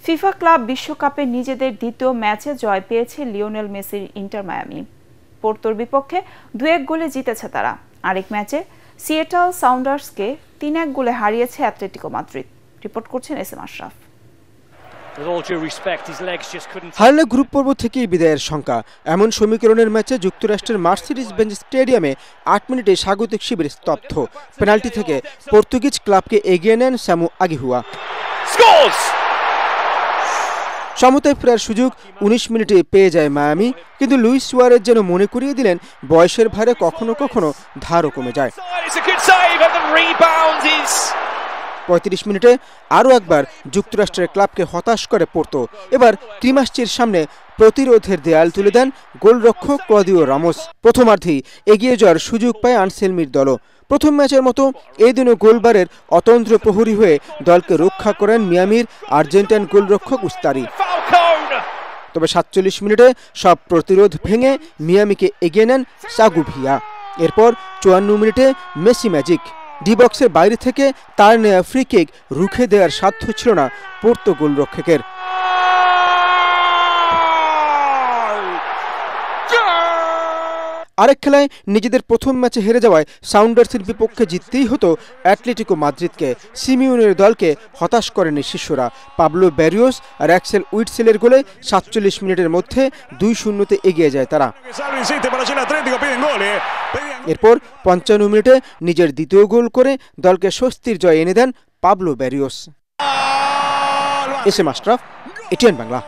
FIFA club বিশ্বকাপে নিজেদের দ্বিতীয় ম্যাচে জয় পেয়েছে লিওনেল মেসির ইন্টার মায়ামি। পোর্তোর বিপক্ষে 2-1 গোলে জিতেছে তারা। আরেক ম্যাচে সিয়েটল সাউন্ডার্সকে 3-1 গোলে হারিয়েছে অ্যাটলেটিকো মাদ্রিদ। রিপোর্ট করছেন এসএম আশরাফ। হারলে গ্রুপ পর্ব থেকেই বিদায়ের শঙ্কা। এমন সমীকরণের ম্যাচে যুক্তরাষ্ট্রের মার্সিডিজ বেঞ্জ স্টেডিয়ামে 8 মিনিটে স্বাগতিক শিবির স্তব্ধ। পেনাল্টি থেকে পর্তুগিজ ক্লাবকে এগিয়ে নেন স্যামু আগুইহুয়া। সমতায় ফেরার সুযোগ 19 মিনিটে পেয়ে যায় মায়ামি, কিন্তু লুইস সুয়ারেজ যেন মনে করিয়ে দিলেন বয়সের ভারে কখনো কখনো ধারও কমে যায়। 35 মিনিটে আরও একবার যুক্তরাষ্ট্রের ক্লাবকে হতাশ করে পোর্তো। এবার ত্রিমাসচির সামনে প্রতিরোধের দেয়াল তুলে দেন গোলরক্ষক ক্লদিও রামোস। প্রথমার্ধেই এগিয়ে যাওয়ার সুযোগ পায় আনসেলমির দলও। প্রথম ম্যাচের মতো এই দিনও গোলবারের অতন্ত্র প্রহরী হয়ে দলকে রক্ষা করেন মিয়ামির আর্জেন্টাইন গোলরক্ষক উস্তারি। তবে 47 মিনিটে সব প্রতিরোধ ভেঙে মিয়ামিকে এগিয়ে নেন সাগুভিয়া। এরপর 54 মিনিটে মেসি ম্যাজিক। ডি বক্সের বাইরে থেকে তার নেয়া ফ্রি কিক রুখে দেওয়ার সাধ্য ছিল না পোর্তো গোলরক্ষকের। আরেক খেলায় নিজেদের প্রথম ম্যাচে হেরে যাওয়ায় সাউন্ডার্সের বিপক্ষে জিততেই হতো অ্যাটলেটিকো মাদ্রিদকে। সিমিওনের দলকে হতাশ করেনি শিষ্যরা। পাবলো ব্যারিওস আর অ্যাক্সেল উইটসেলের গোলে 47 মিনিটের মধ্যে 2-0-তে এগিয়ে যায় তারা। এরপর 55 মিনিটে নিজের দ্বিতীয় গোল করে দলকে স্বস্তির জয় এনে দেন Pablo Barrios. SM Ashraf, ATN Bangla.